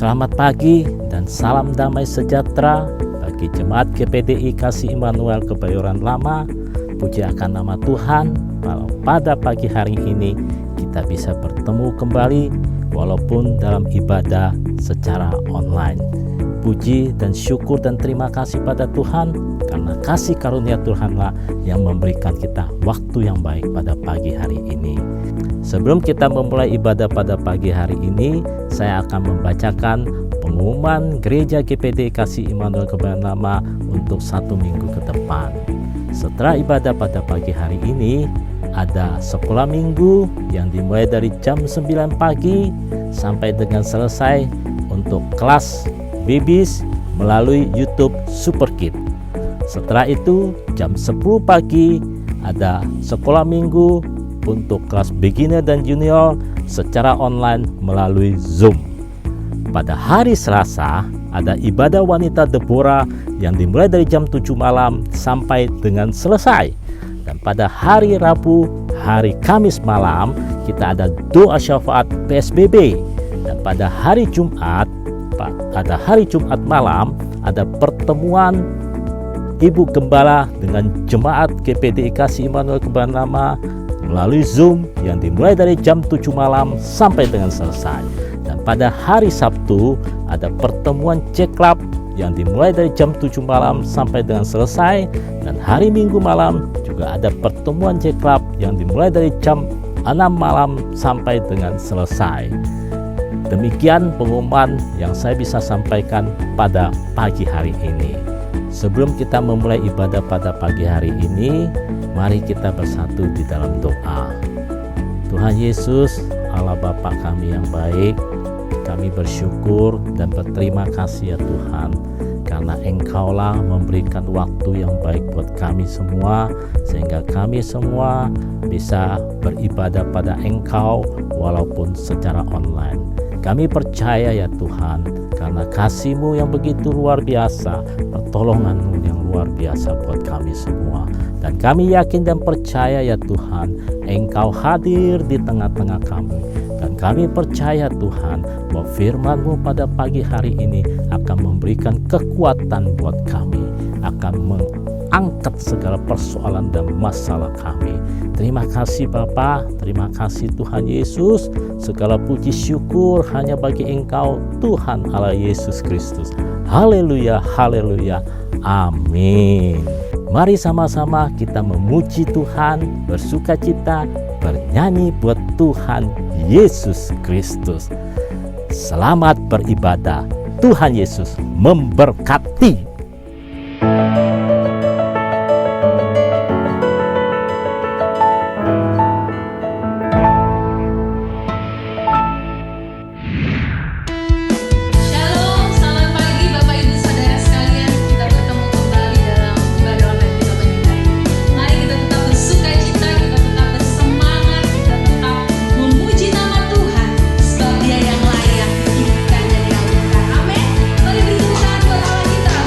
Selamat pagi dan salam damai sejahtera bagi Jemaat GPDI Kasih Immanuel Kebayoran Lama. Puji akan nama Tuhan, kalau pada pagi hari ini kita bisa bertemu kembali walaupun dalam ibadah secara online. Puji dan syukur dan terima kasih pada Tuhan, karena kasih karunia Tuhanlah yang memberikan kita waktu yang baik pada pagi hari ini. Sebelum kita memulai ibadah pada pagi hari ini, saya akan membacakan pengumuman Gereja GPDI Kasih Immanuel Kebayoran Lama untuk 1 minggu ke depan. Setelah ibadah pada pagi hari ini, ada sekolah minggu yang dimulai dari jam 9 pagi sampai dengan selesai untuk kelas babies melalui YouTube Super Kid. Setelah itu jam 10 pagi ada sekolah minggu untuk kelas beginner dan junior secara online melalui Zoom. Pada hari Selasa ada ibadah wanita Deborah yang dimulai dari jam 7 malam sampai dengan selesai. Dan pada hari Rabu, hari Kamis malam kita ada doa syafaat PSBB. Dan pada hari Jumat malam ada pertemuan Ibu Gembala dengan Jemaat GPDI Kasih Immanuel Kebayoran Lama melalui Zoom yang dimulai dari jam 7 malam sampai dengan selesai. Dan pada hari Sabtu ada pertemuan C-Club yang dimulai dari jam 7 malam sampai dengan selesai. Dan hari Minggu malam juga ada pertemuan C-Club yang dimulai dari jam 6 malam sampai dengan selesai. Demikian pengumuman yang saya bisa sampaikan pada pagi hari ini. Sebelum kita memulai ibadah pada pagi hari ini, mari kita bersatu di dalam doa. Tuhan Yesus, Allah Bapa kami yang baik, kami bersyukur dan berterima kasih ya Tuhan, karena Engkaulah memberikan waktu yang baik buat kami semua, sehingga kami semua bisa beribadah pada Engkau walaupun secara online. Kami percaya ya Tuhan, karena kasih-Mu yang begitu luar biasa, pertolongan-Mu yang luar biasa buat kami semua. Dan kami yakin dan percaya ya Tuhan, Engkau hadir di tengah-tengah kami. Dan kami percaya Tuhan, bahwa firman-Mu pada pagi hari ini akan memberikan kekuatan buat kami, akan mengangkat segala persoalan dan masalah kami. Terima kasih Bapa, terima kasih Tuhan Yesus. Segala puji syukur hanya bagi Engkau, Tuhan Allah Yesus Kristus. Haleluya, haleluya, amin. Mari sama-sama kita memuji Tuhan, bersukacita, bernyanyi buat Tuhan Yesus Kristus. Selamat beribadah. Tuhan Yesus memberkati. Dia yang layak, kita jadi yang bukan. Amin. Mari beri tepuk tangan buat Allah kita.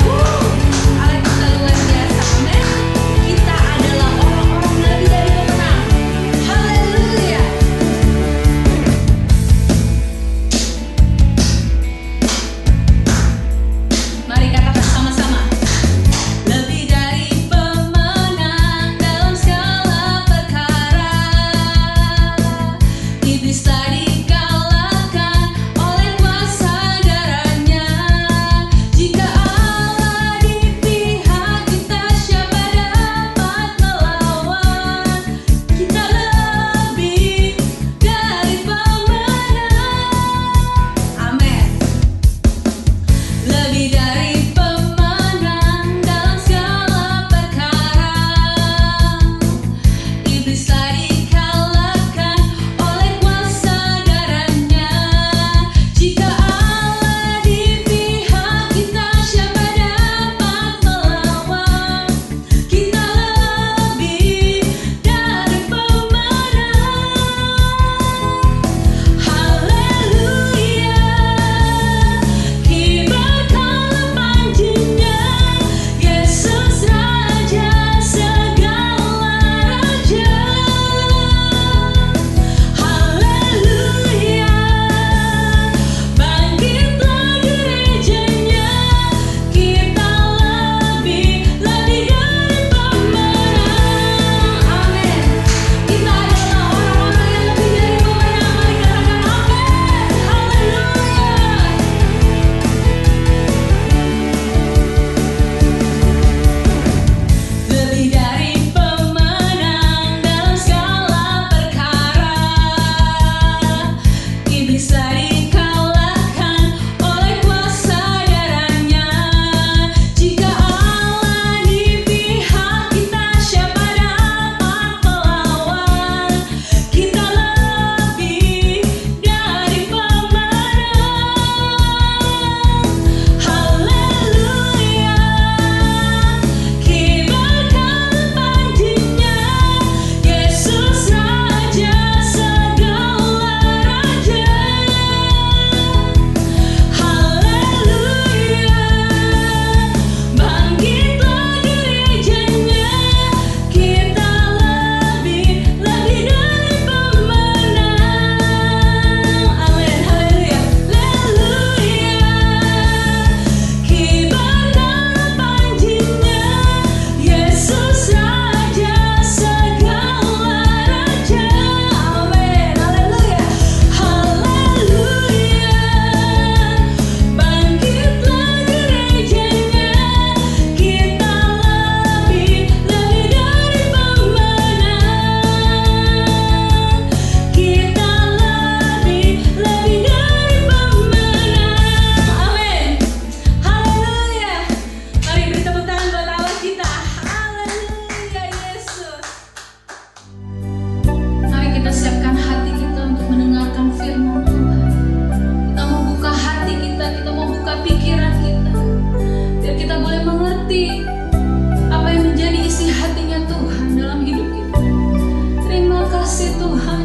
mengerti apa yang menjadi isi hatinya Tuhan dalam hidup kita. Terima kasih Tuhan,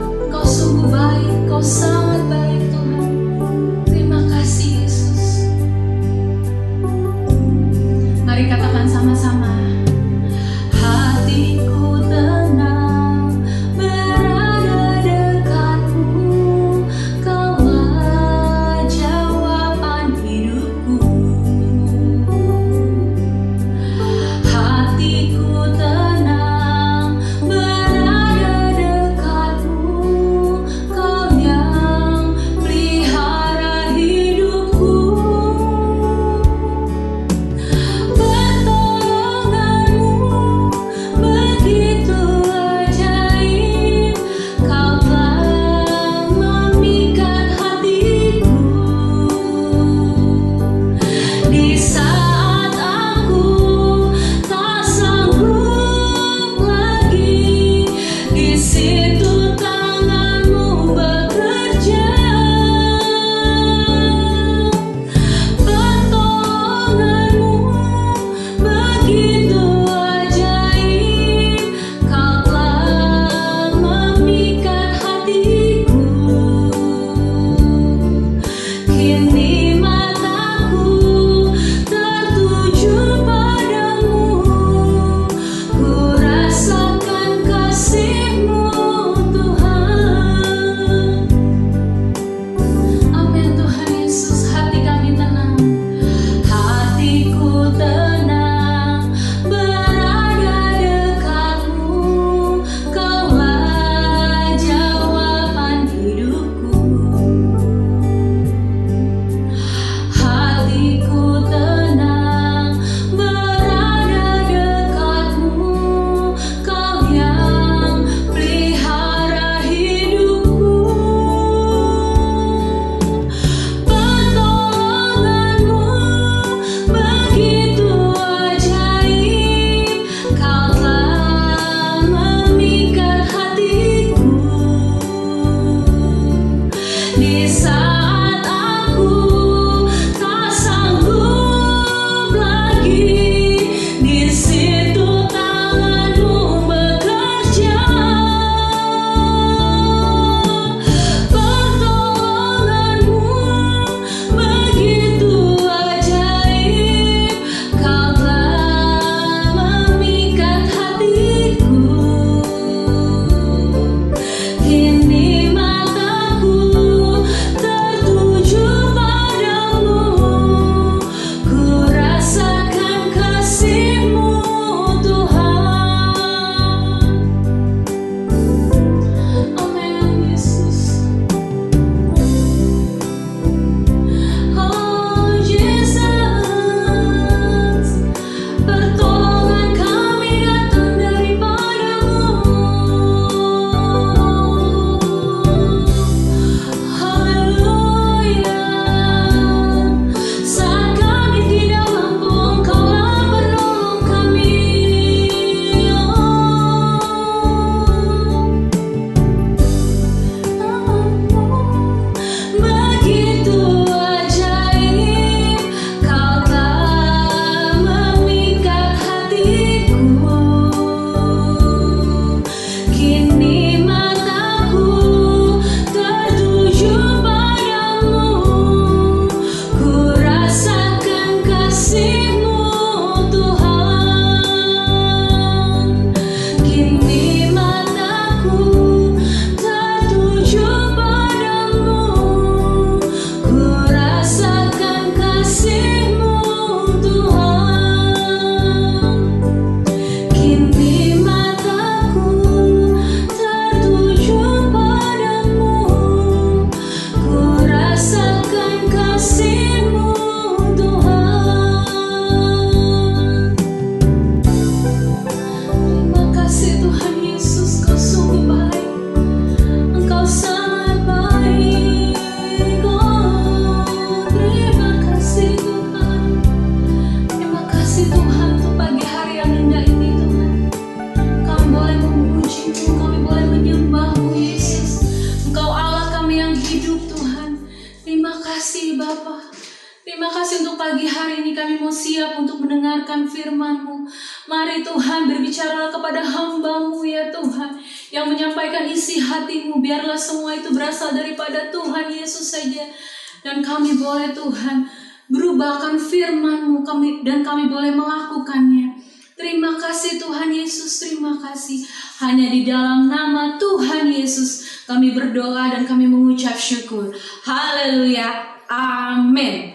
Engkau sungguh baik, Engkau sangat baik Tuhan. Terima kasih Yesus. Mari katakan sama-sama. Hatiku tenang berada dekatmu, Kaulah jawaban hidupku. Hatiku tenang berada dekatmu, Kau yang pagi hari ini kami mau siap untuk mendengarkan firman-Mu. Mari Tuhan berbicaralah kepada hamba-Mu ya Tuhan, yang menyampaikan isi hati-Mu. Biarlah semua itu berasal daripada Tuhan Yesus saja. Dan kami boleh Tuhan berubahkan firman-Mu dan kami boleh melakukannya. Terima kasih Tuhan Yesus, terima kasih. Hanya di dalam nama Tuhan Yesus kami berdoa dan kami mengucap syukur. Haleluya. Amin.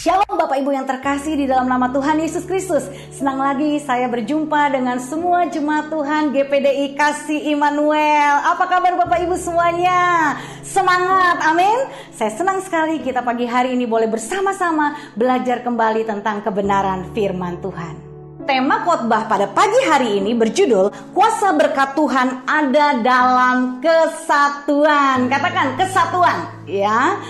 Shalom Bapak Ibu yang terkasih di dalam nama Tuhan Yesus Kristus. Senang lagi saya berjumpa dengan semua jemaat Tuhan GPDI Kasih Immanuel. Apa kabar Bapak Ibu semuanya? Semangat, amin. Saya senang sekali kita pagi hari ini boleh bersama-sama belajar kembali tentang kebenaran firman Tuhan. Tema khotbah pada pagi hari ini berjudul Kuasa Berkat Tuhan Ada Dalam Kesatuan. Katakan kesatuan, ya.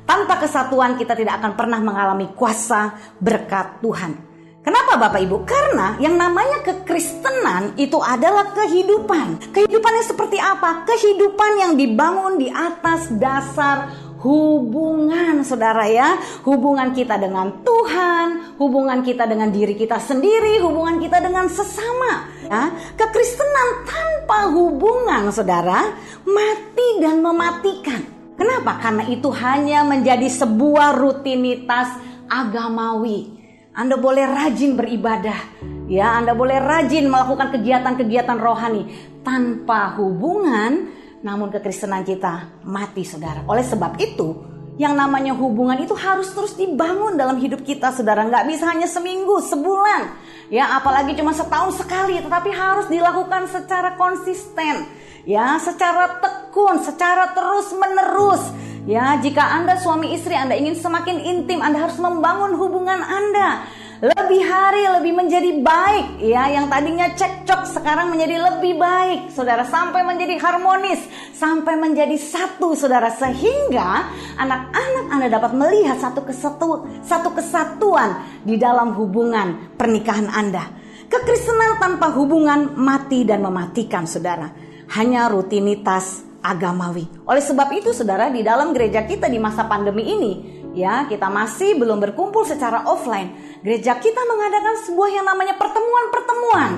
Tanpa kesatuan kita tidak akan pernah mengalami kuasa berkat Tuhan. Kenapa Bapak Ibu? Karena yang namanya kekristenan itu adalah kehidupan. Kehidupannya seperti apa? Kehidupan yang dibangun di atas dasar hubungan, saudara ya. Hubungan kita dengan Tuhan, hubungan kita dengan diri kita sendiri, hubungan kita dengan sesama. Ya. Kekristenan tanpa hubungan, saudara, mati dan mematikan. Kenapa? Karena itu hanya menjadi sebuah rutinitas agamawi. Anda boleh rajin beribadah, ya, Anda boleh rajin melakukan kegiatan-kegiatan rohani tanpa hubungan, namun kekristenan kita mati, saudara. Oleh sebab itu, yang namanya hubungan itu harus terus dibangun dalam hidup kita, saudara. Nggak bisa hanya seminggu, sebulan, ya, apalagi cuma setahun sekali, tetapi harus dilakukan secara konsisten. Ya, secara tekun, secara terus menerus. Ya, jika Anda suami istri, Anda ingin semakin intim, Anda harus membangun hubungan Anda. Lebih hari lebih menjadi baik, ya, yang tadinya cekcok sekarang menjadi lebih baik, saudara, sampai menjadi harmonis, sampai menjadi satu, saudara, sehingga anak-anak Anda dapat melihat satu kesatuan di dalam hubungan pernikahan Anda. Kekristenan tanpa hubungan mati dan mematikan, saudara. Hanya rutinitas agamawi. Oleh sebab itu, saudara, di dalam gereja kita di masa pandemi ini, ya, kita masih belum berkumpul secara offline. Gereja kita mengadakan sebuah yang namanya pertemuan-pertemuan.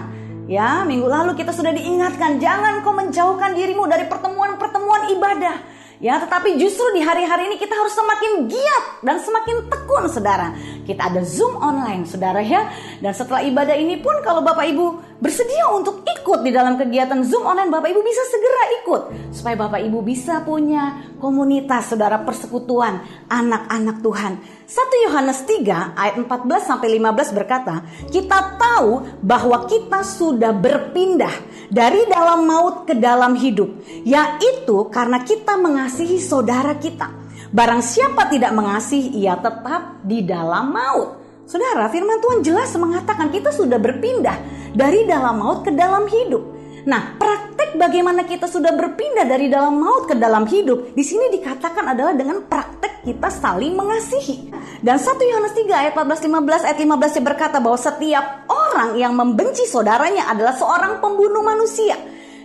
Ya, minggu lalu kita sudah diingatkan, jangan kau menjauhkan dirimu dari pertemuan-pertemuan ibadah. Ya, tetapi justru di hari-hari ini kita harus semakin giat dan semakin tekun, saudara. Kita ada Zoom online, saudara, ya. Dan setelah ibadah ini pun kalau Bapak Ibu bersedia untuk ikut di dalam kegiatan Zoom online, Bapak Ibu bisa segera ikut. Supaya Bapak Ibu bisa punya komunitas, saudara, persekutuan anak-anak Tuhan. 1 Yohanes 3 ayat 14-15 berkata, kita tahu bahwa kita sudah berpindah dari dalam maut ke dalam hidup, yaitu karena kita mengasihi saudara kita. Barang siapa tidak mengasihi, ia tetap di dalam maut. Saudara, firman Tuhan jelas mengatakan kita sudah berpindah dari dalam maut ke dalam hidup. Nah, praktek bagaimana kita sudah berpindah dari dalam maut ke dalam hidup, di sini dikatakan adalah dengan praktek kita saling mengasihi. Dan 1 Yohanes 3 ayat 14-15 ayat 15 berkata bahwa setiap orang yang membenci saudaranya adalah seorang pembunuh manusia.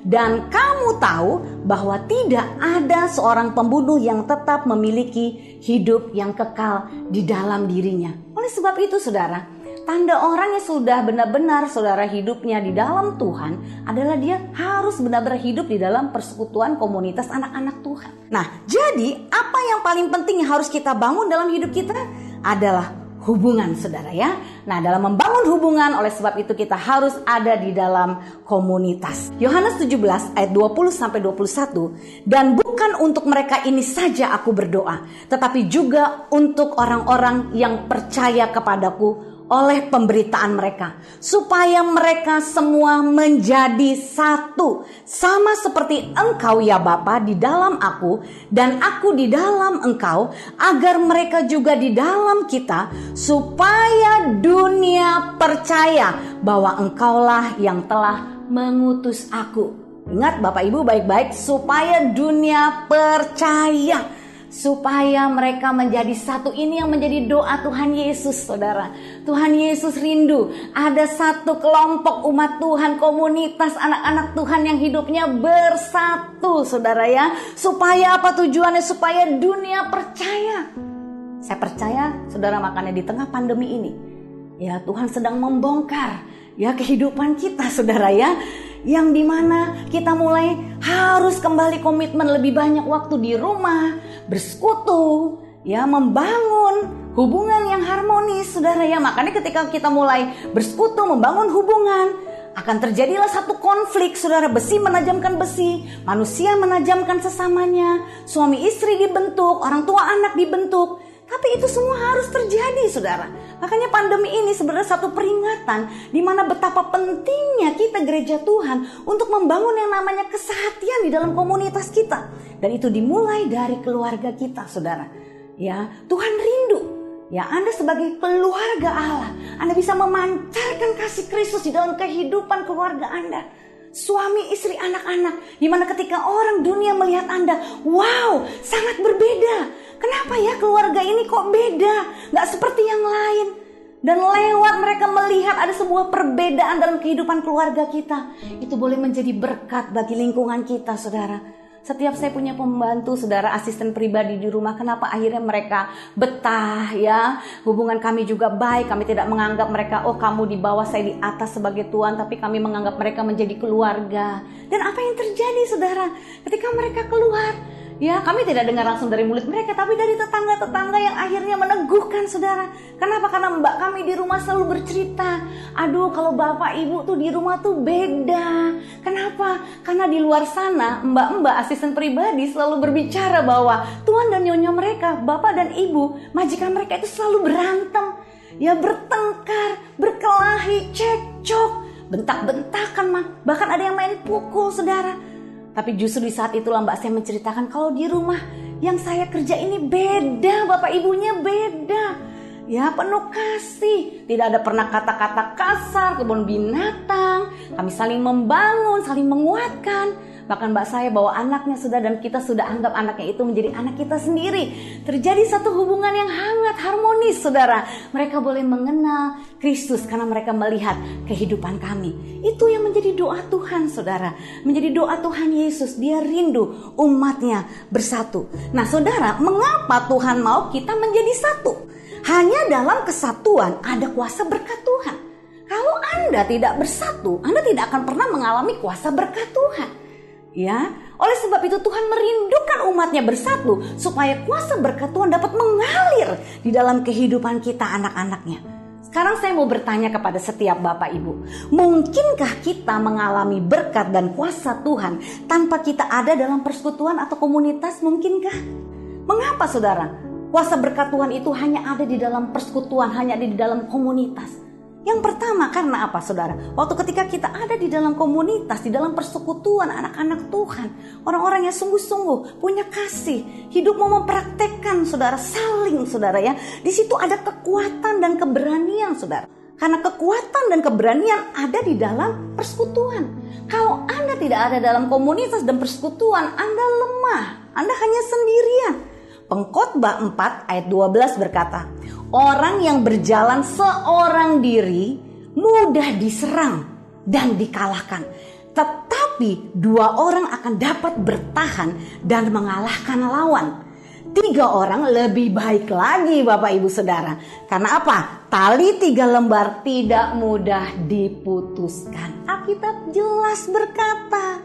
Dan kamu tahu bahwa tidak ada seorang pembunuh yang tetap memiliki hidup yang kekal di dalam dirinya. Oleh sebab itu, saudara, tanda orang yang sudah benar-benar, saudara, hidupnya di dalam Tuhan adalah dia harus benar-benar hidup di dalam persekutuan komunitas anak-anak Tuhan. Nah, jadi apa yang paling penting yang harus kita bangun dalam hidup kita adalah hubungan, saudara, ya. Nah, dalam membangun hubungan, oleh sebab itu kita harus ada di dalam komunitas. Yohanes 17 ayat 20-21, dan bukan untuk mereka ini saja aku berdoa, tetapi juga untuk orang-orang yang percaya kepadaku oleh pemberitaan mereka, supaya mereka semua menjadi satu, sama seperti engkau ya Bapa di dalam aku dan aku di dalam engkau, agar mereka juga di dalam kita, supaya dunia percaya bahwa engkaulah yang telah mengutus aku. Ingat Bapak Ibu baik-baik, supaya dunia percaya. supaya mereka menjadi satu. Ini yang menjadi doa Tuhan Yesus, saudara. Tuhan Yesus rindu ada satu kelompok umat Tuhan, komunitas anak-anak Tuhan yang hidupnya bersatu, saudara ya. Supaya apa tujuannya? Supaya dunia percaya. Saya percaya, saudara, makanya di tengah pandemi ini, ya Tuhan sedang membongkar ya kehidupan kita, saudara ya. Yang dimana kita mulai harus kembali komitmen lebih banyak waktu di rumah, bersekutu, ya membangun hubungan yang harmonis, saudara ya. Makanya ketika kita mulai bersekutu, membangun hubungan, akan terjadilah satu konflik, saudara. Besi menajamkan besi, manusia menajamkan sesamanya, suami istri dibentuk, orang tua anak dibentuk. Tapi itu semua harus terjadi, saudara. Makanya pandemi ini sebenarnya satu peringatan di mana betapa pentingnya kita gereja Tuhan untuk membangun yang namanya kesehatian di dalam komunitas kita. Dan itu dimulai dari keluarga kita, saudara. Ya, Tuhan rindu. Ya, Anda sebagai keluarga Allah, Anda bisa memancarkan kasih Kristus di dalam kehidupan keluarga Anda. Suami, istri, anak-anak, di mana ketika orang dunia melihat Anda, wow, sangat berbeda. Kenapa ya keluarga ini kok beda? Gak seperti yang lain. Dan lewat mereka melihat ada sebuah perbedaan dalam kehidupan keluarga kita, itu boleh menjadi berkat bagi lingkungan kita, saudara. Setiap saya punya pembantu, saudara, asisten pribadi di rumah, kenapa akhirnya mereka betah ya. Hubungan kami juga baik, kami tidak menganggap mereka, oh kamu di bawah, saya di atas sebagai tuan, tapi kami menganggap mereka menjadi keluarga. Dan apa yang terjadi, saudara, ketika mereka keluar, ya kami tidak dengar langsung dari mulut mereka, tapi dari tetangga-tetangga yang akhirnya meneguhkan, saudara. Kenapa? Karena mbak kami di rumah selalu bercerita, aduh kalau bapak ibu tuh di rumah tuh beda. Kenapa? Karena di luar sana mbak-mbak asisten pribadi selalu berbicara bahwa tuan dan nyonya mereka, bapak dan ibu, majikan mereka itu selalu berantem, ya bertengkar, berkelahi, cekcok, bentak-bentakan, bahkan ada yang main pukul, saudara. Tapi justru di saat itulah mbak saya menceritakan kalau di rumah yang saya kerja ini beda, bapak ibunya beda. Ya penuh kasih, tidak ada pernah kata-kata kasar, kebun binatang. Kami saling membangun, saling menguatkan. Bahkan mbak saya bawa anaknya sudah, dan kita sudah anggap anaknya itu menjadi anak kita sendiri. Terjadi satu hubungan yang hangat, harmonis, saudara. Mereka boleh mengenal Kristus karena mereka melihat kehidupan kami. Itu yang menjadi doa Tuhan, saudara. Menjadi doa Tuhan Yesus. Dia rindu umatnya bersatu. Nah saudara, mengapa Tuhan mau kita menjadi satu? Hanya dalam kesatuan ada kuasa berkat Tuhan. Kalau Anda tidak bersatu, Anda tidak akan pernah mengalami kuasa berkat Tuhan. Ya, oleh sebab itu Tuhan merindukan umatnya bersatu supaya kuasa berkat Tuhan dapat mengalir di dalam kehidupan kita, anak-anaknya. Sekarang saya mau bertanya kepada setiap bapak ibu, mungkinkah kita mengalami berkat dan kuasa Tuhan tanpa kita ada dalam persekutuan atau komunitas? Mungkinkah? Mengapa, saudara? Kuasa berkat Tuhan itu hanya ada di dalam persekutuan, hanya ada di dalam komunitas. Yang pertama, karena apa, saudara? Waktu ketika kita ada di dalam komunitas, di dalam persekutuan anak-anak Tuhan, orang-orang yang sungguh-sungguh punya kasih, hidup mau mempraktekkan, saudara, saling, saudara ya. Di situ ada kekuatan dan keberanian, saudara. Karena kekuatan dan keberanian ada di dalam persekutuan. Kalau Anda tidak ada dalam komunitas dan persekutuan, Anda lemah, Anda hanya sendirian. Pengkhotbah 4 ayat 12 berkata, orang yang berjalan seorang diri mudah diserang dan dikalahkan. Tetapi 2 orang akan dapat bertahan dan mengalahkan lawan. 3 orang lebih baik lagi, Bapak Ibu Saudara. Karena apa? Tali 3 lembar tidak mudah diputuskan. Alkitab jelas berkata,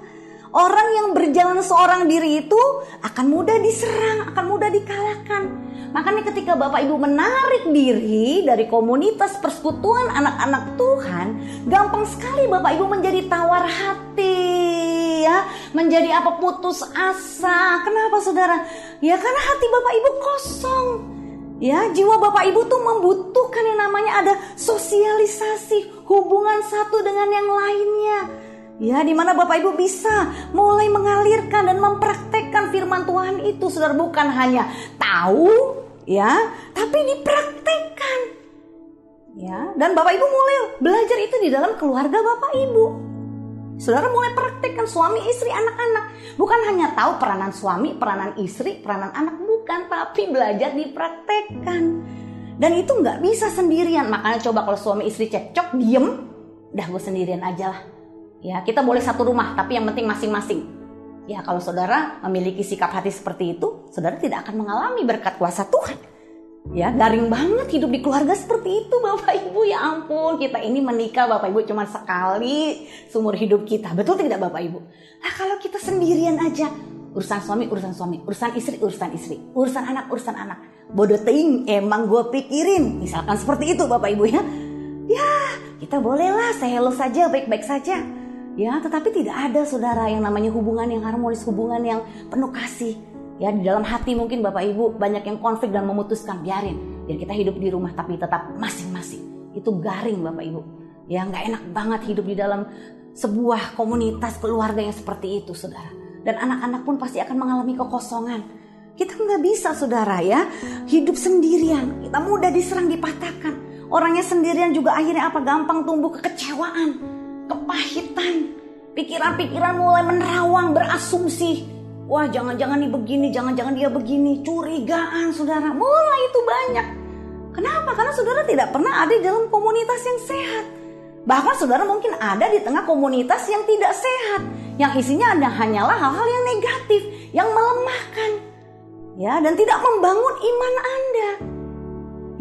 orang yang berjalan seorang diri itu akan mudah diserang, akan mudah dikalahkan. Makanya ketika Bapak Ibu menarik diri dari komunitas persekutuan anak-anak Tuhan, gampang sekali Bapak Ibu menjadi tawar hati, ya, menjadi apa, putus asa. Kenapa, saudara? Ya karena hati Bapak Ibu kosong. Ya, jiwa Bapak Ibu tuh membutuhkan yang namanya ada sosialisasi, hubungan satu dengan yang lainnya. Ya, di mana Bapak Ibu bisa mulai mengalirkan dan mempraktekkan firman Tuhan itu, saudara, bukan hanya tahu, ya, tapi dipraktekkan. Ya, dan Bapak Ibu mulai belajar itu di dalam keluarga Bapak Ibu. Saudara mulai praktekkan suami, istri, anak-anak. Bukan hanya tahu peranan suami, peranan istri, peranan anak, bukan. bukan, tapi belajar dipraktekkan. Dan itu nggak bisa sendirian. Makanya coba kalau suami istri cekcok, diem, dah gue sendirian aja lah. Ya, kita boleh satu rumah, tapi yang penting masing-masing. Ya, kalau saudara memiliki sikap hati seperti itu, saudara tidak akan mengalami berkat kuasa Tuhan. Ya, garing banget hidup di keluarga seperti itu, Bapak Ibu. Ya ampun, kita ini menikah Bapak Ibu cuma sekali seumur hidup kita. Betul tidak Bapak Ibu? Nah, kalau kita sendirian aja, urusan suami, urusan istri, urusan anak. Bodoh teing, emang gue pikirin. Misalkan seperti itu Bapak Ibu ya. Ya, kita bolehlah sehelo saja, baik-baik saja. Ya, tetapi tidak ada saudara yang namanya hubungan yang harmonis, hubungan yang penuh kasih. Ya, di dalam hati mungkin Bapak Ibu banyak yang konflik dan memutuskan, biarin kita hidup di rumah tapi tetap masing-masing. Itu garing Bapak Ibu. Ya, nggak enak banget hidup di dalam sebuah komunitas keluarga yang seperti itu saudara. Dan anak-anak pun pasti akan mengalami kekosongan. Kita nggak bisa saudara ya hidup sendirian. Kita mudah diserang, dipatahkan. Orangnya sendirian juga akhirnya apa? Gampang tumbuh kekecewaan, kepahitan. Pikiran-pikiran mulai menerawang, berasumsi. Wah, jangan-jangan nih begini, jangan-jangan dia begini. Curigaan saudara, mulai itu banyak. Kenapa? Karena saudara tidak pernah ada di dalam komunitas yang sehat. Bahkan saudara mungkin ada di tengah komunitas yang tidak sehat, yang isinya hanyalah hal-hal yang negatif, yang melemahkan, ya, dan tidak membangun iman Anda.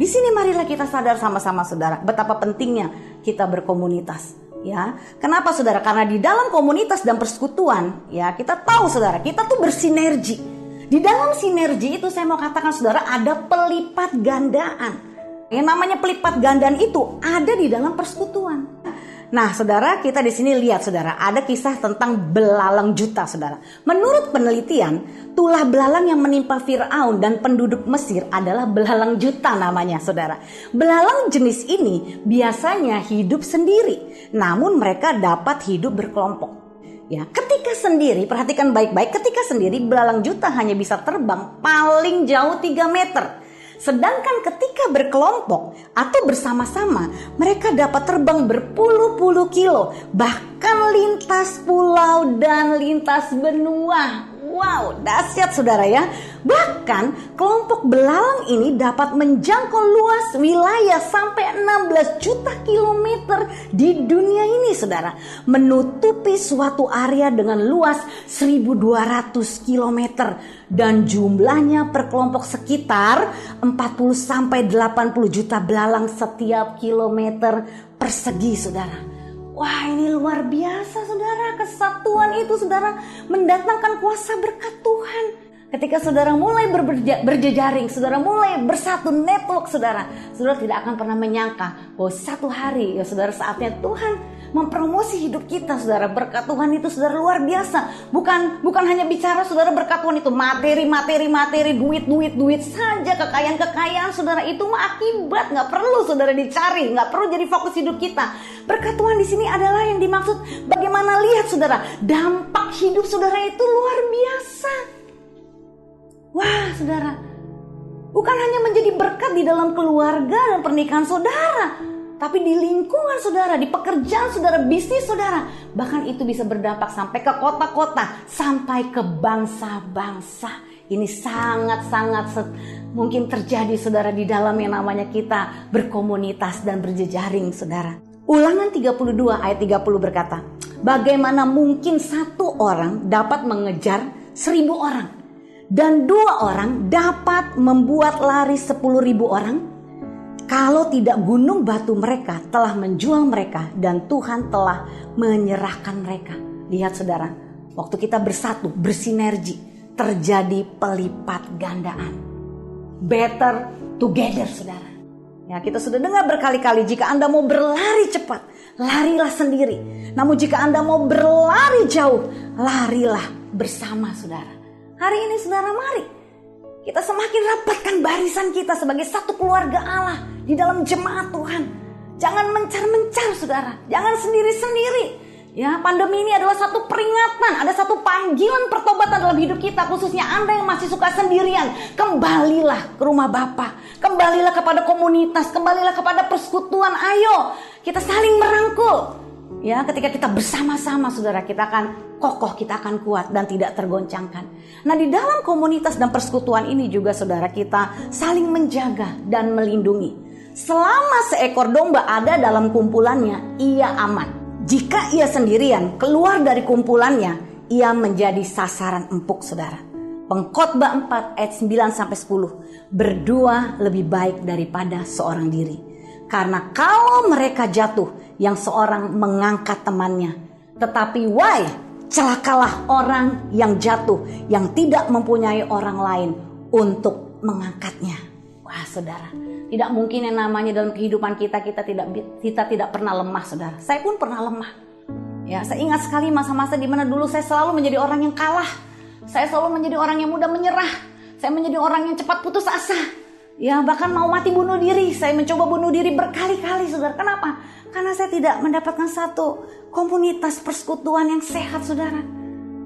Di sini marilah kita sadar sama-sama saudara, betapa pentingnya kita berkomunitas. Ya, kenapa saudara? Karena di dalam komunitas dan persekutuan, ya, kita tahu saudara, kita tuh bersinergi. Di dalam sinergi itu saya mau katakan saudara, ada pelipat gandaan. Yang namanya pelipat gandaan itu ada di dalam persekutuan. Nah, saudara, kita di sini lihat saudara, ada kisah tentang belalang juta saudara. Menurut penelitian, tulah belalang yang menimpa Firaun dan penduduk Mesir adalah belalang juta namanya saudara. Belalang jenis ini biasanya hidup sendiri, namun mereka dapat hidup berkelompok. Ya, ketika sendiri, perhatikan baik-baik, ketika sendiri belalang juta hanya bisa terbang paling jauh 3 meter. Sedangkan ketika berkelompok atau bersama-sama, mereka dapat terbang berpuluh-puluh kilo, bahkan lintas pulau dan lintas benua. Wow, dahsyat saudara ya. Bahkan kelompok belalang ini dapat menjangkau luas wilayah sampai 16 juta kilometer di dunia ini saudara. Menutupi suatu area dengan luas 1200 kilometer. Dan jumlahnya per kelompok sekitar 40 sampai 80 juta belalang setiap kilometer persegi saudara. Wah, ini luar biasa saudara. Kesatuan itu saudara mendatangkan kuasa berkat Tuhan. Ketika saudara mulai berjejaring, saudara mulai bersatu network saudara tidak akan pernah menyangka bahwa satu hari ya saudara saatnya Tuhan mempromosi hidup kita saudara. Berkat Tuhan itu saudara luar biasa. Bukan hanya bicara saudara berkat Tuhan itu materi, duit saja, kekayaan saudara itu mah akibat, nggak perlu saudara dicari, nggak perlu jadi fokus hidup kita. Berkat Tuhan di sini adalah yang dimaksud bagaimana lihat saudara dampak hidup saudara itu luar biasa. Wah saudara, bukan hanya menjadi berkat di dalam keluarga dan pernikahan saudara, tapi di lingkungan saudara, di pekerjaan saudara, bisnis saudara. Bahkan itu bisa berdampak sampai ke kota-kota, sampai ke bangsa-bangsa. Ini sangat-sangat mungkin terjadi saudara di dalam yang namanya kita berkomunitas dan berjejaring saudara. Ulangan 32 ayat 30 berkata, bagaimana mungkin satu orang dapat mengejar 1000 orang? Dan 2 orang dapat membuat lari 10.000 orang? Kalau tidak gunung batu mereka telah menjual mereka dan Tuhan telah menyerahkan mereka. Lihat saudara, waktu kita bersatu, bersinergi, terjadi pelipat gandaan. Better together saudara. Ya, kita sudah dengar berkali-kali, jika Anda mau berlari cepat, larilah sendiri. Namun jika Anda mau berlari jauh, larilah bersama saudara. Hari ini saudara, mari kita semakin rapatkan barisan kita sebagai satu keluarga Allah di dalam jemaat Tuhan. Jangan mencar-mencar saudara, jangan sendiri-sendiri. Ya, pandemi ini adalah satu peringatan, ada satu panggilan pertobatan dalam hidup kita, khususnya Anda yang masih suka sendirian. Kembalilah ke rumah Bapa, kembalilah kepada komunitas, kembalilah kepada persekutuan. Ayo, kita saling merangkul. Ya, ketika kita bersama-sama saudara, kita akan kokoh, kita akan kuat dan tidak tergoncangkan. Nah, di dalam komunitas dan persekutuan ini juga saudara, kita saling menjaga dan melindungi. Selama seekor domba ada dalam kumpulannya, ia aman. Jika ia sendirian keluar dari kumpulannya, ia menjadi sasaran empuk saudara. Pengkhotbah 4 ayat 9-10. Berdua lebih baik daripada seorang diri. Karena kalau mereka jatuh, yang seorang mengangkat temannya. Tetapi celakalah orang yang jatuh, yang tidak mempunyai orang lain untuk mengangkatnya. Wah saudara, tidak mungkin yang namanya dalam kehidupan kita tidak pernah lemah saudara. Saya pun pernah lemah. Ya, saya ingat sekali masa-masa di mana dulu saya selalu menjadi orang yang kalah. Saya selalu menjadi orang yang mudah menyerah. Saya menjadi orang yang cepat putus asa. Ya, bahkan mau mati bunuh diri. Saya mencoba bunuh diri berkali-kali saudara. Kenapa? Karena saya tidak mendapatkan satu komunitas persekutuan yang sehat saudara.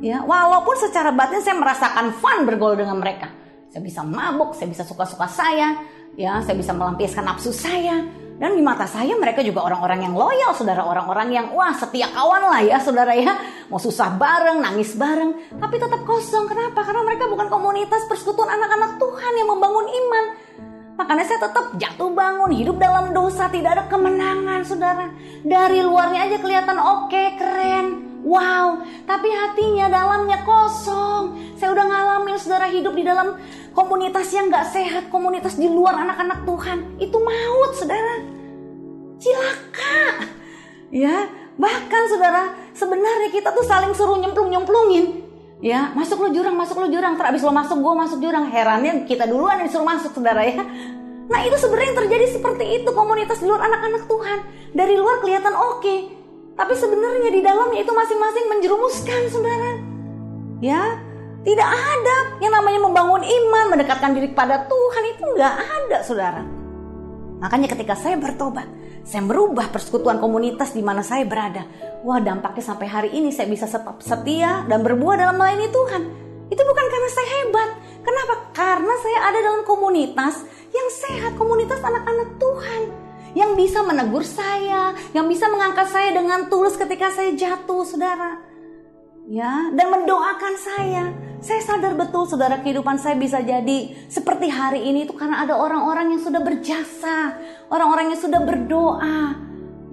Ya, walaupun secara batin saya merasakan fun bergaul dengan mereka. Saya bisa mabuk, saya bisa suka-suka saya. Ya, saya bisa melampiaskan nafsu saya. Dan di mata saya mereka juga orang-orang yang loyal saudara. Orang-orang yang setia kawan lah ya saudara ya. Mau susah bareng, nangis bareng. Tapi tetap kosong. Kenapa? Karena mereka bukan komunitas persekutuan anak-anak Tuhan yang membangun iman. Makanya saya tetap jatuh bangun, hidup dalam dosa, tidak ada kemenangan saudara. Dari luarnya aja kelihatan oke, keren, wow. Tapi hatinya, dalamnya kosong. Saya udah ngalamin saudara hidup di dalam komunitas yang gak sehat. Komunitas di luar anak-anak Tuhan. Itu maut saudara. Cilaka. Ya, bahkan saudara, sebenarnya kita tuh saling suruh nyemplungin. Ya, masuk lo jurang, terabis lo masuk, gue masuk jurang. Herannya kita duluan yang disuruh masuk saudara ya. Nah itu sebenarnya yang terjadi seperti itu komunitas di luar anak-anak Tuhan. Dari luar kelihatan oke, tapi sebenarnya di dalamnya itu masing-masing menjerumuskan saudara. Ya, tidak ada yang namanya membangun iman, mendekatkan diri kepada Tuhan, itu gak ada saudara. Makanya ketika saya bertobat, saya merubah persekutuan komunitas di mana saya berada. Wah, dampaknya sampai hari ini saya bisa tetap setia dan berbuah dalam melayani Tuhan. Itu bukan karena saya hebat. Kenapa? Karena saya ada dalam komunitas yang sehat, komunitas anak-anak Tuhan. Yang bisa menegur saya, yang bisa mengangkat saya dengan tulus ketika saya jatuh, saudara. Ya, dan mendoakan saya. Saya sadar betul saudara, kehidupan saya bisa jadi seperti hari ini itu karena ada orang-orang yang sudah berjasa, orang-orang yang sudah berdoa.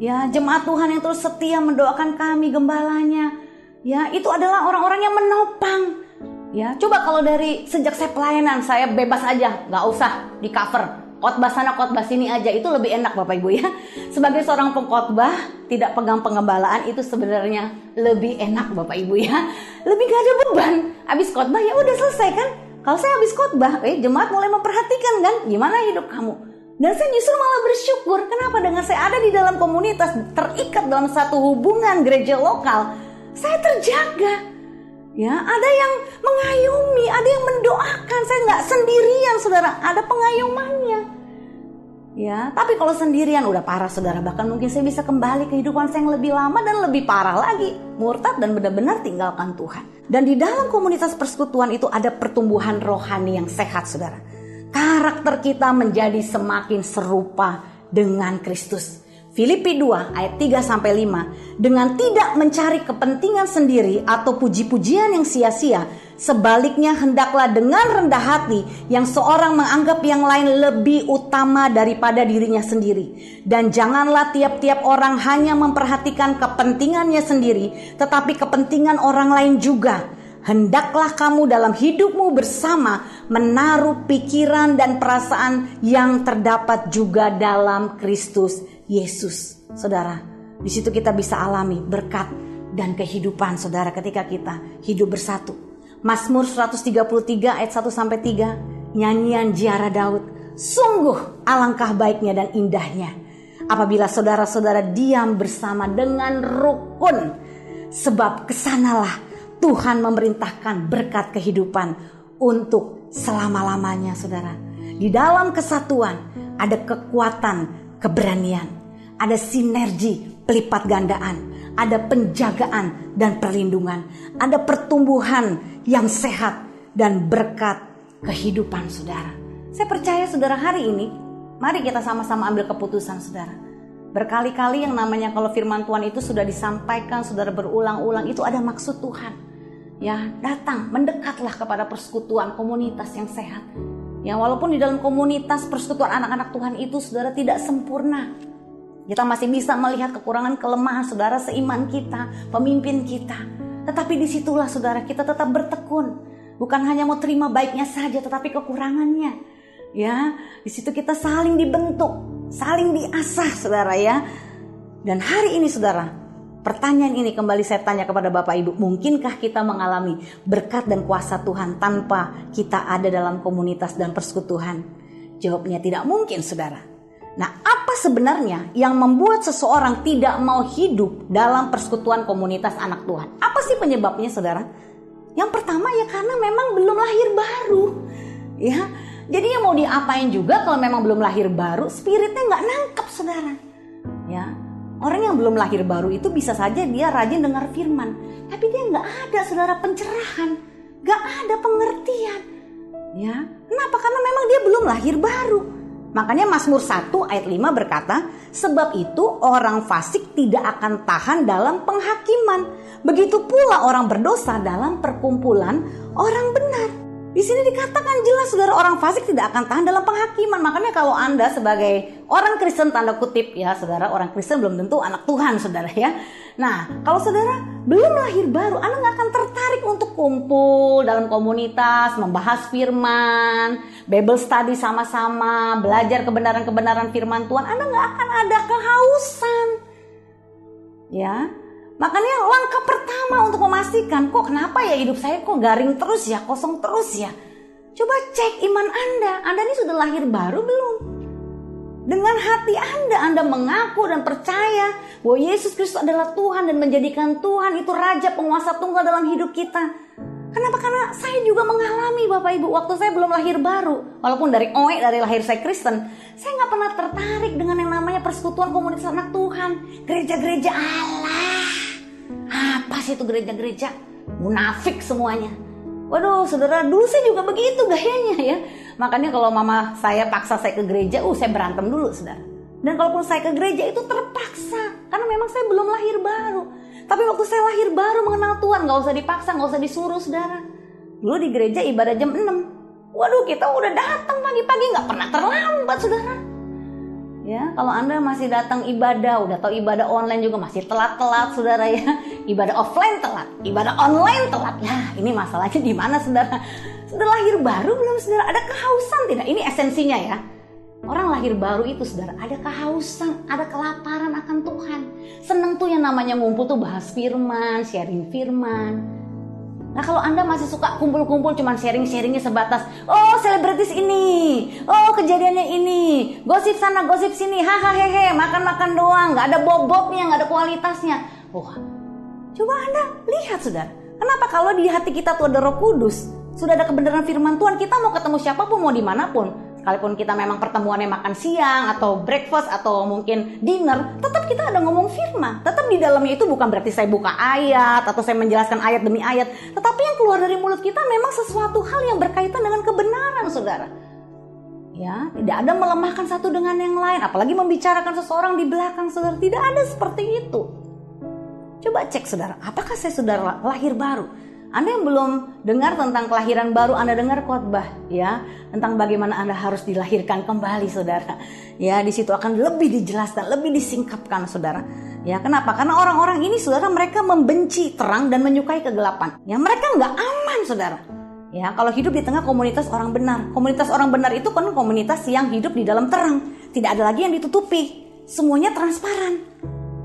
Ya, jemaat Tuhan yang terus setia mendoakan kami, gembalanya. Ya, itu adalah orang-orang yang menopang. Ya, coba kalau dari sejak saya pelayanan, saya bebas aja, nggak usah di cover. Khotbah sana, khotbah sini aja, itu lebih enak Bapak Ibu ya. Sebagai seorang pengkhotbah, tidak pegang pengembalaan itu sebenarnya lebih enak Bapak Ibu ya. Lebih gak ada beban. Habis khotbah ya udah selesai kan. Kalau saya habis khotbah, jemaat mulai memperhatikan kan, gimana hidup kamu. Dan saya justru malah bersyukur. Kenapa? Dengan saya ada di dalam komunitas, terikat dalam satu hubungan gereja lokal, saya terjaga. Ya, ada yang mengayomi, ada yang mendoakan. Saya nggak sendirian, saudara. Ada pengayumannya. Ya, tapi kalau sendirian udah parah, saudara. Bahkan mungkin saya bisa kembali kehidupan saya yang lebih lama dan lebih parah lagi, murtad dan benar-benar tinggalkan Tuhan. Dan di dalam komunitas persekutuan itu ada pertumbuhan rohani yang sehat, saudara. Karakter kita menjadi semakin serupa dengan Kristus. Filipi 2 ayat 3-5. Dengan tidak mencari kepentingan sendiri atau puji-pujian yang sia-sia, sebaliknya hendaklah dengan rendah hati yang seorang menganggap yang lain lebih utama daripada dirinya sendiri. Dan janganlah tiap-tiap orang hanya memperhatikan kepentingannya sendiri, tetapi kepentingan orang lain juga. Hendaklah kamu dalam hidupmu bersama menaruh pikiran dan perasaan yang terdapat juga dalam Kristus Yesus. Saudara, di situ kita bisa alami berkat dan kehidupan saudara ketika kita hidup bersatu. Mazmur 133 ayat 1-3, nyanyian Ziarah Daud. Sungguh alangkah baiknya dan indahnya apabila saudara-saudara diam bersama dengan rukun, sebab kesanalah Tuhan memerintahkan berkat kehidupan untuk selama-lamanya, saudara. Di dalam kesatuan ada kekuatan, keberanian, ada sinergi, pelipat gandaan, ada penjagaan dan perlindungan, ada pertumbuhan yang sehat dan berkat kehidupan, saudara. Saya percaya saudara hari ini, mari kita sama-sama ambil keputusan, saudara. Berkali-kali yang namanya kalau firman Tuhan itu sudah disampaikan, saudara, berulang-ulang, itu ada maksud Tuhan. Ya, datang, mendekatlah kepada persekutuan komunitas yang sehat. Ya, walaupun di dalam komunitas persekutuan anak-anak Tuhan itu, saudara, tidak sempurna. Kita masih bisa melihat kekurangan, kelemahan, saudara, seiman kita, pemimpin kita. Tetapi disitulah, saudara, kita tetap bertekun. Bukan hanya mau terima baiknya saja, tetapi kekurangannya. Ya, di situ kita saling dibentuk, saling diasah, saudara ya. Dan hari ini, saudara, pertanyaan ini kembali saya tanya kepada Bapak Ibu, mungkinkah kita mengalami berkat dan kuasa Tuhan tanpa kita ada dalam komunitas dan persekutuan? Jawabnya tidak mungkin, saudara. Nah, apa sebenarnya yang membuat seseorang tidak mau hidup dalam persekutuan komunitas anak Tuhan? Apa sih penyebabnya, saudara? Yang pertama ya karena memang belum lahir baru. Ya, jadi yang mau diapain juga kalau memang belum lahir baru, spiritnya nggak nangkep, saudara. Ya, orang yang belum lahir baru itu bisa saja dia rajin dengar firman, tapi dia nggak ada, saudara, pencerahan, nggak ada pengertian. Ya, kenapa? Karena memang dia belum lahir baru. Makanya Mazmur 1 ayat 5 berkata, sebab itu orang fasik tidak akan tahan dalam penghakiman. Begitu pula orang berdosa dalam perkumpulan orang benar. Di sini dikatakan jelas, saudara, orang fasik tidak akan tahan dalam penghakiman. Makanya kalau Anda sebagai orang Kristen, tanda kutip ya, saudara, orang Kristen belum tentu anak Tuhan, saudara ya. Nah, kalau saudara belum lahir baru, Anda nggak akan tertarik untuk kumpul dalam komunitas, membahas firman, Bible study sama-sama, belajar kebenaran-kebenaran firman Tuhan. Anda nggak akan ada kehausan. Ya, makanya langkah pertama untuk memastikan, kok kenapa ya hidup saya kok garing terus ya, kosong terus ya. Coba cek iman Anda ini sudah lahir baru belum? Dengan hati Anda mengaku dan percaya bahwa Yesus Kristus adalah Tuhan dan menjadikan Tuhan itu Raja Penguasa Tunggal dalam hidup kita. Kenapa? Karena saya juga mengalami, Bapak Ibu, waktu saya belum lahir baru. Walaupun dari lahir saya Kristen, saya gak pernah tertarik dengan yang namanya persekutuan komunitas anak Tuhan. Gereja-gereja Allah. Apa sih itu gereja-gereja? Munafik semuanya. Waduh, saudara, dulu saya juga begitu gayanya ya. Makanya kalau mama saya paksa saya ke gereja, saya berantem dulu, saudara. Dan kalaupun saya ke gereja itu terpaksa, karena memang saya belum lahir baru. Tapi waktu saya lahir baru mengenal Tuhan, gak usah dipaksa, gak usah disuruh, saudara. Dulu di gereja ibadah jam 6. Waduh, kita udah datang pagi-pagi, gak pernah terlambat, saudara. Ya, kalau Anda masih datang ibadah, udah tahu ibadah online juga masih telat-telat, saudara ya. Ibadah offline telat, ibadah online telat. Nah, ini masalahnya di mana, saudara? Sudah lahir baru belum, saudara? Ada kehausan tidak? Ini esensinya ya. Orang lahir baru itu, saudara, ada kehausan, ada kelaparan akan Tuhan. Seneng tuh yang namanya ngumpul tuh bahas firman, sharing firman. Nah, kalau Anda masih suka kumpul-kumpul cuman sharing-sharingnya sebatas, oh selebritis ini, oh kejadiannya ini, gosip sana, gosip sini, hahaha, hehe, makan-makan doang, gak ada bobotnya, gak ada kualitasnya. Wah, coba Anda lihat, saudara. Kenapa kalau di hati kita tuh ada Roh Kudus, sudah ada kebenaran firman Tuhan, kita mau ketemu siapapun, mau dimanapun, sekalipun kita memang pertemuannya makan siang atau breakfast atau mungkin dinner, tetap kita ada ngomong firman. Tetap di dalamnya itu bukan berarti saya buka ayat atau saya menjelaskan ayat demi ayat, tetapi yang keluar dari mulut kita memang sesuatu hal yang berkaitan dengan kebenaran, saudara. Ya, tidak ada melemahkan satu dengan yang lain, apalagi membicarakan seseorang di belakang, saudara. Tidak ada seperti itu. Coba cek, saudara, apakah saya sudah lahir baru? Anda yang belum dengar tentang kelahiran baru, Anda dengar khotbah ya tentang bagaimana Anda harus dilahirkan kembali, saudara. Ya, di situ akan lebih dijelaskan, lebih disingkapkan, saudara. Ya, kenapa? Karena orang-orang ini, saudara, mereka membenci terang dan menyukai kegelapan. Ya, mereka nggak aman, saudara. Ya, kalau hidup di tengah komunitas orang benar. Komunitas orang benar itu kan komunitas yang hidup di dalam terang. Tidak ada lagi yang ditutupi. Semuanya transparan.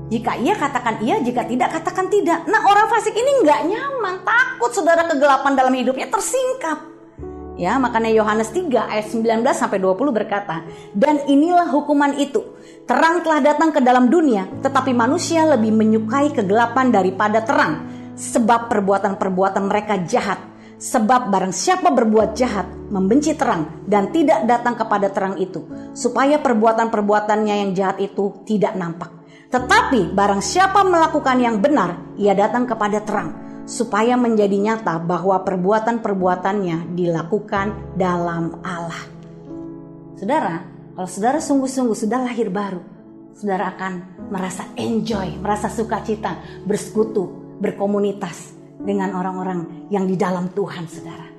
Jika iya katakan iya, jika tidak katakan tidak. Nah, orang fasik ini nggak nyaman, takut, saudara, kegelapan dalam hidupnya tersingkap. Ya, makanya Yohanes 3 ayat 19 sampai 20 berkata, dan inilah hukuman itu, terang telah datang ke dalam dunia, tetapi manusia lebih menyukai kegelapan daripada terang, sebab perbuatan-perbuatan mereka jahat. Sebab barang siapa berbuat jahat, membenci terang dan tidak datang kepada terang itu, supaya perbuatan-perbuatannya yang jahat itu tidak nampak. Tetapi barang siapa melakukan yang benar, ia datang kepada terang, supaya menjadi nyata bahwa perbuatan-perbuatannya dilakukan dalam Allah. Saudara, kalau saudara sungguh-sungguh sudah lahir baru, saudara akan merasa enjoy, merasa sukacita, bersekutu, berkomunitas dengan orang-orang yang di dalam Tuhan, saudara.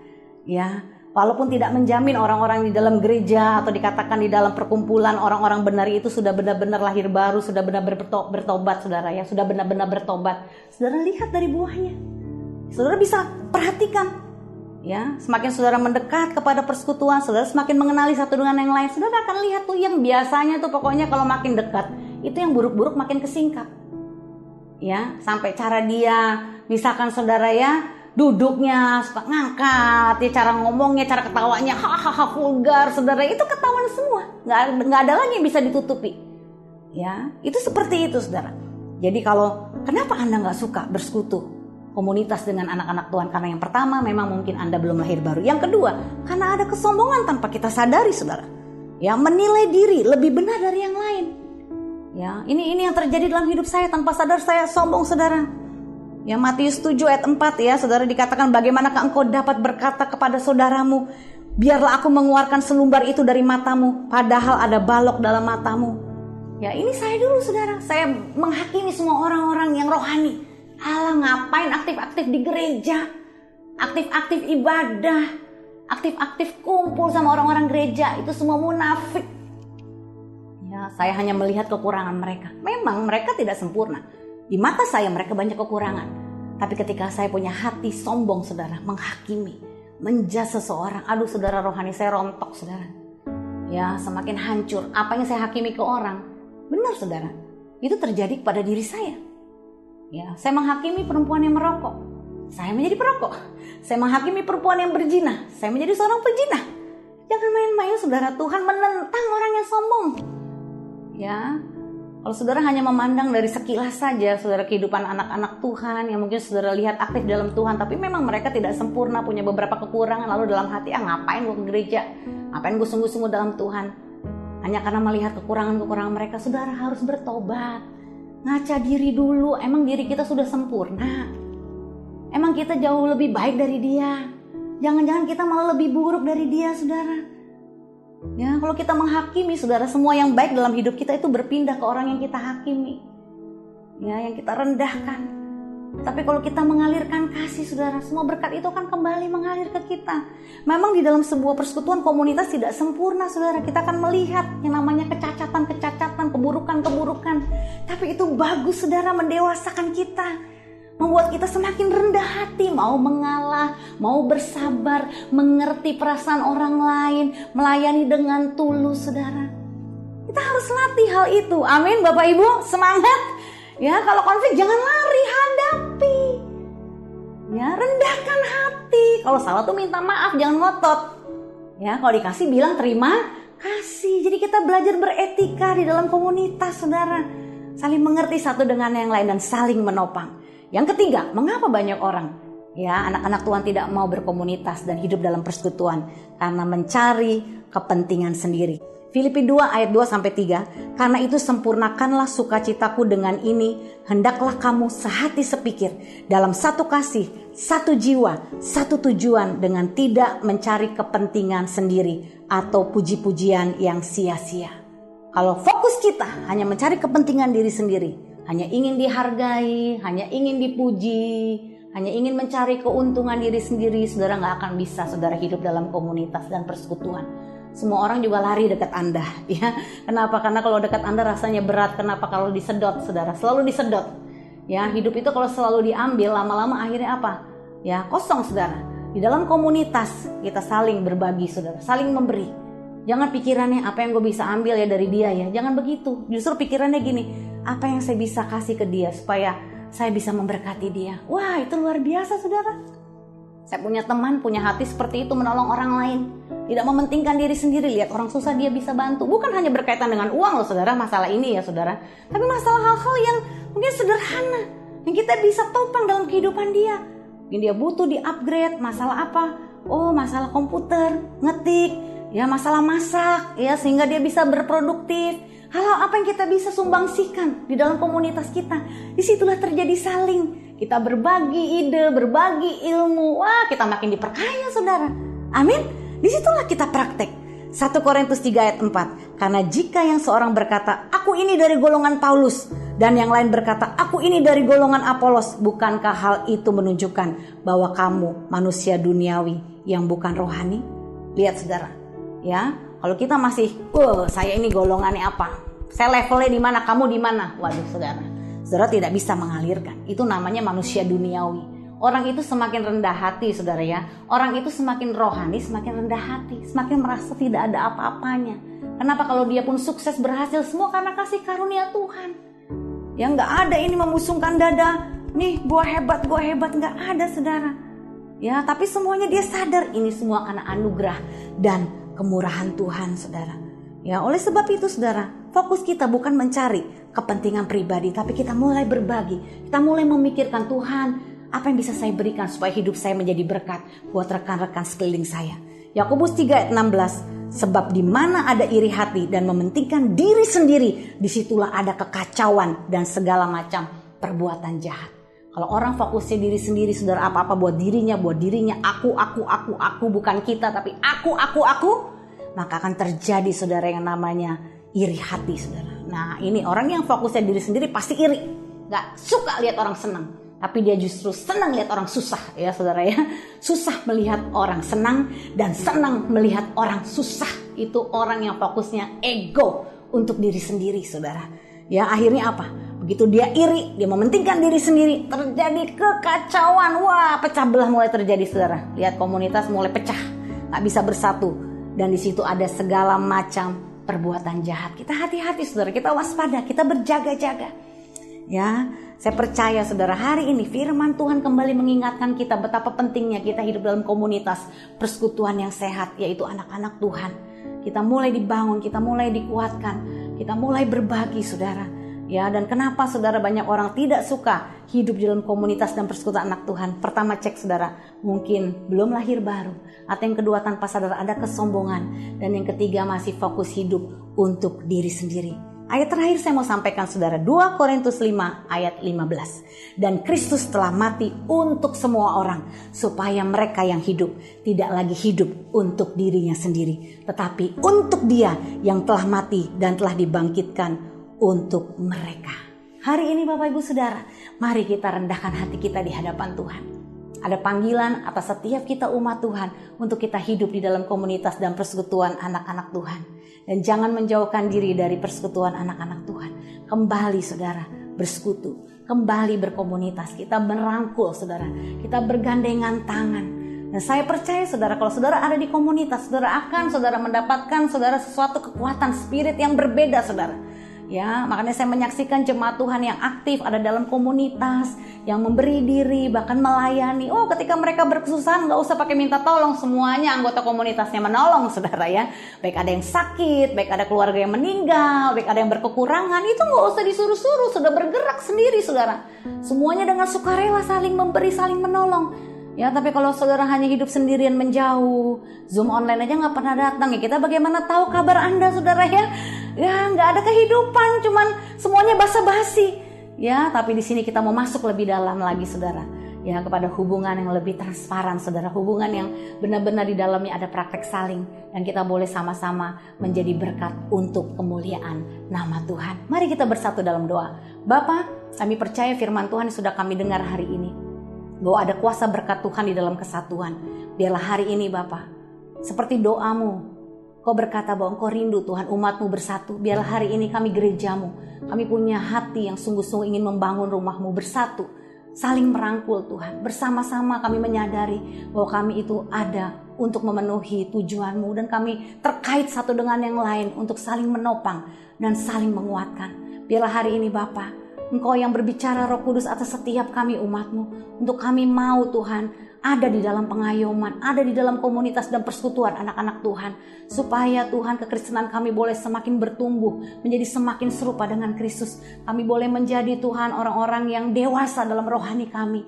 Ya, walaupun tidak menjamin orang-orang di dalam gereja atau dikatakan di dalam perkumpulan orang-orang benar itu sudah benar-benar lahir baru, sudah benar-benar bertobat, saudara ya, sudah benar-benar bertobat. Saudara lihat dari buahnya. Saudara bisa perhatikan. Ya, semakin saudara mendekat kepada persekutuan, saudara semakin mengenali satu dengan yang lain. Saudara akan lihat tuh yang biasanya tuh pokoknya kalau makin dekat, itu yang buruk-buruk makin kesingkap. Ya, sampai cara dia, misalkan saudara ya, duduknya suka ngangkat, ya cara ngomongnya, cara ketawanya, hahaha vulgar, saudara itu ketahuan semua, nggak ada lagi yang bisa ditutupi. Ya, itu seperti itu, saudara. Jadi kalau kenapa Anda nggak suka bersekutu komunitas dengan anak-anak Tuhan? Karena yang pertama memang mungkin Anda belum lahir baru. Yang kedua, karena ada kesombongan tanpa kita sadari, saudara. Ya, menilai diri lebih benar dari yang lain. Ya, ini yang terjadi dalam hidup saya, tanpa sadar saya sombong, saudara. Ya, Matius 7 ayat 4 ya, saudara, dikatakan bagaimanakah engkau dapat berkata kepada saudaramu, biarlah aku mengeluarkan selumbar itu dari matamu, padahal ada balok dalam matamu. Ya, ini saya dulu, saudara. Saya menghakimi semua orang-orang yang rohani. Alah, ngapain aktif-aktif di gereja, aktif-aktif ibadah, aktif-aktif kumpul sama orang-orang gereja, itu semua munafik. Ya, saya hanya melihat kekurangan mereka. Memang mereka tidak sempurna. Di mata saya mereka banyak kekurangan. Tapi ketika saya punya hati sombong, saudara, menghakimi, menjudge seseorang, aduh saudara, rohani saya rontok, saudara. Ya, semakin hancur. Apa yang saya hakimi ke orang, benar, saudara, itu terjadi kepada diri saya. Ya, saya menghakimi perempuan yang merokok, saya menjadi perokok. Saya menghakimi perempuan yang berzina, saya menjadi seorang pezina. Jangan main-main, saudara. Tuhan menentang orang yang sombong. Ya, kalau saudara hanya memandang dari sekilas saja, saudara, kehidupan anak-anak Tuhan yang mungkin saudara lihat aktif dalam Tuhan, tapi memang mereka tidak sempurna, punya beberapa kekurangan, lalu dalam hati, ngapain gue ke gereja, ngapain gue sungguh-sungguh dalam Tuhan. Hanya karena melihat kekurangan-kekurangan mereka, saudara harus bertobat. Ngaca diri dulu, emang diri kita sudah sempurna? Emang kita jauh lebih baik dari dia? Jangan-jangan kita malah lebih buruk dari dia, saudara. Ya, kalau kita menghakimi, saudara, semua yang baik dalam hidup kita itu berpindah ke orang yang kita hakimi. Ya, yang kita rendahkan. Tapi kalau kita mengalirkan kasih, saudara, semua berkat itu akan kembali mengalir ke kita. Memang di dalam sebuah persekutuan komunitas tidak sempurna, saudara. Kita akan melihat yang namanya kecacatan, keburukan. Tapi itu bagus, saudara, mendewasakan kita. Membuat kita semakin rendah hati, mau mengalah, mau bersabar, mengerti perasaan orang lain, melayani dengan tulus, saudara. Kita harus latih hal itu. Amin, Bapak Ibu, semangat. Ya, kalau konflik jangan lari, hadapi. Ya, rendahkan hati. Kalau salah tuh minta maaf, jangan ngotot. Ya, kalau dikasih bilang terima kasih. Jadi kita belajar beretika di dalam komunitas, saudara. Saling mengerti satu dengan yang lain dan saling menopang. Yang ketiga, mengapa banyak orang, ya, anak-anak Tuhan tidak mau berkomunitas dan hidup dalam persekutuan? Karena mencari kepentingan sendiri. Filipi 2 ayat 2-3, karena itu sempurnakanlah sukacitaku dengan ini, hendaklah kamu sehati sepikir, dalam satu kasih, satu jiwa, satu tujuan, dengan tidak mencari kepentingan sendiri atau puji-pujian yang sia-sia. Kalau fokus kita hanya mencari kepentingan diri sendiri, hanya ingin dihargai, hanya ingin dipuji, hanya ingin mencari keuntungan diri sendiri, saudara gak akan bisa, saudara, hidup dalam komunitas dan persekutuan. Semua orang juga lari dekat Anda, ya. Kenapa? Karena kalau dekat Anda rasanya berat. Kenapa? Kalau disedot, saudara, selalu disedot. Ya, hidup itu kalau selalu diambil, lama-lama akhirnya apa? Ya, kosong, saudara. Di dalam komunitas kita saling berbagi, saudara, saling memberi. Jangan pikirannya apa yang gue bisa ambil ya dari dia ya. Jangan begitu. Justru pikirannya gini, apa yang saya bisa kasih ke dia supaya saya bisa memberkati dia. Wah, itu luar biasa, saudara. Saya punya teman, punya hati seperti itu, menolong orang lain. Tidak mementingkan diri sendiri, lihat orang susah dia bisa bantu. Bukan hanya berkaitan dengan uang loh, saudara, masalah ini ya, saudara. Tapi masalah hal-hal yang mungkin sederhana, yang kita bisa topang dalam kehidupan dia. Mungkin dia butuh di-upgrade, masalah apa? Oh, masalah komputer, ngetik, ya masalah masak, ya sehingga dia bisa berproduktif. Hal-hal apa yang kita bisa sumbangsikan di dalam komunitas kita. Disitulah terjadi saling. Kita berbagi ide, berbagi ilmu. Wah, kita makin diperkaya, saudara. Amin. Disitulah kita praktek. 1 Korintus 3 ayat 4. Karena jika yang seorang berkata, aku ini dari golongan Paulus, dan yang lain berkata, aku ini dari golongan Apolos, bukankah hal itu menunjukkan bahwa kamu manusia duniawi yang bukan rohani? Lihat saudara, ya, kalau kita masih, saya ini golongannya apa? Saya levelnya di mana? Kamu di mana? Waduh, saudara tidak bisa mengalirkan. Itu namanya manusia duniawi. Orang itu semakin rendah hati, saudara ya. Orang itu semakin rohani, semakin rendah hati, semakin merasa tidak ada apa-apanya. Kenapa? Kalau dia pun sukses, berhasil, semua karena kasih karunia Tuhan. Ya nggak ada ini memusungkan dada, nih gue hebat, nggak ada, saudara. Ya, tapi semuanya dia sadar ini semua karena anugerah dan kemurahan Tuhan, saudara. Ya, oleh sebab itu, saudara, fokus kita bukan mencari kepentingan pribadi, tapi kita mulai berbagi. Kita mulai memikirkan, Tuhan, apa yang bisa saya berikan supaya hidup saya menjadi berkat buat rekan-rekan sekeliling saya. Yakobus 3 ayat 16. Sebab di mana ada iri hati dan mementingkan diri sendiri, disitulah ada kekacauan dan segala macam perbuatan jahat. Kalau orang fokusnya diri sendiri, saudara, apa-apa buat dirinya, aku, bukan kita, tapi aku, maka akan terjadi, saudara, yang namanya iri hati, saudara. Nah, ini orang yang fokusnya diri sendiri pasti iri, gak suka lihat orang senang. Tapi dia justru senang lihat orang susah, ya saudara ya. Susah melihat orang senang dan senang melihat orang susah. Itu orang yang fokusnya ego untuk diri sendiri, saudara. Ya, akhirnya apa? Begitu dia iri, dia mementingkan diri sendiri, terjadi kekacauan. Wah, pecah belah mulai terjadi, saudara. Lihat komunitas mulai pecah, gak bisa bersatu. Dan di situ ada segala macam perbuatan jahat. Kita hati-hati, saudara. Kita waspada, kita berjaga-jaga. Ya, saya percaya, saudara, hari ini firman Tuhan kembali mengingatkan kita betapa pentingnya kita hidup dalam komunitas persekutuan yang sehat, yaitu anak-anak Tuhan. Kita mulai dibangun, kita mulai dikuatkan, kita mulai berbagi, saudara. Ya, dan kenapa, saudara, banyak orang tidak suka hidup di dalam komunitas dan persekutuan anak Tuhan? Pertama, cek, saudara, mungkin belum lahir baru. Atau yang kedua, tanpa sadar ada kesombongan. Dan yang ketiga, masih fokus hidup untuk diri sendiri. Ayat terakhir saya mau sampaikan, saudara, 2 Korintus 5 ayat 15. Dan Kristus telah mati untuk semua orang, supaya mereka yang hidup tidak lagi hidup untuk dirinya sendiri, tetapi untuk Dia yang telah mati dan telah dibangkitkan untuk mereka. Hari ini, Bapak Ibu Saudara, mari kita rendahkan hati kita di hadapan Tuhan. Ada panggilan atas setiap kita umat Tuhan untuk kita hidup di dalam komunitas dan persekutuan anak-anak Tuhan. Dan jangan menjauhkan diri dari persekutuan anak-anak Tuhan. Kembali, saudara, bersekutu. Kembali berkomunitas. Kita merangkul, saudara. Kita bergandengan tangan. Dan saya percaya, saudara, kalau saudara ada di komunitas, saudara akan, saudara, mendapatkan, saudara, sesuatu kekuatan spirit yang berbeda, saudara. Ya, makanya saya menyaksikan jemaat Tuhan yang aktif ada dalam komunitas, yang memberi diri, bahkan melayani. Oh, ketika mereka berkesusahan, nggak usah pakai minta tolong, semuanya anggota komunitasnya menolong, saudara ya. Baik ada yang sakit, baik ada keluarga yang meninggal, baik ada yang berkekurangan, itu nggak usah disuruh-suruh, sudah bergerak sendiri, saudara. Semuanya dengan sukarela saling memberi, saling menolong. Ya, tapi kalau saudara hanya hidup sendirian menjauh, Zoom online aja nggak pernah datang, ya kita bagaimana tahu kabar Anda, saudara ya? Ya, nggak ada kehidupan, cuman semuanya basa-basi. Ya, tapi di sini kita mau masuk lebih dalam lagi, saudara. Ya, kepada hubungan yang lebih transparan, saudara. Hubungan yang benar-benar di dalamnya ada praktek saling. Dan kita boleh sama-sama menjadi berkat untuk kemuliaan nama Tuhan. Mari kita bersatu dalam doa. Bapa, kami percaya firman Tuhan yang sudah kami dengar hari ini, bahwa ada kuasa berkat Tuhan di dalam kesatuan. Biarlah hari ini, Bapa, seperti doamu, Kau berkata bahwa Engkau rindu, Tuhan, umatmu bersatu. Biarlah hari ini kami gerejamu, kami punya hati yang sungguh-sungguh ingin membangun rumahmu bersatu, saling merangkul, Tuhan. Bersama-sama kami menyadari bahwa kami itu ada untuk memenuhi tujuanmu, dan kami terkait satu dengan yang lain untuk saling menopang dan saling menguatkan. Biarlah hari ini, Bapa, Engkau yang berbicara, Roh Kudus, atas setiap kami umatmu, untuk kami mau, Tuhan, ada di dalam pengayoman, ada di dalam komunitas dan persekutuan anak-anak Tuhan, supaya Tuhan kekristenan kami boleh semakin bertumbuh, menjadi semakin serupa dengan Kristus. Kami boleh menjadi, Tuhan, orang-orang yang dewasa dalam rohani kami.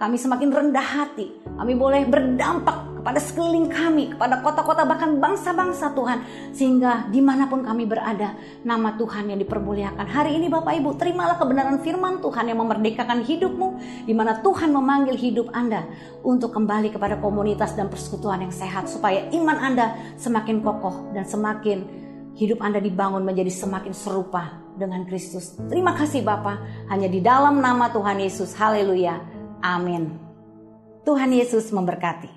kami semakin rendah hati. Kami boleh berdampak kepada sekeliling kami, kepada kota-kota bahkan bangsa-bangsa Tuhan. Sehingga dimanapun kami berada, nama Tuhan yang dipermuliakan. Hari ini Bapak Ibu, terimalah kebenaran firman Tuhan yang memerdekakan hidupmu, di mana Tuhan memanggil hidup Anda untuk kembali kepada komunitas dan persekutuan yang sehat, supaya iman Anda semakin kokoh dan semakin hidup Anda dibangun menjadi semakin serupa dengan Kristus. Terima kasih Bapa, hanya di dalam nama Tuhan Yesus. Haleluya. Amin. Tuhan Yesus memberkati.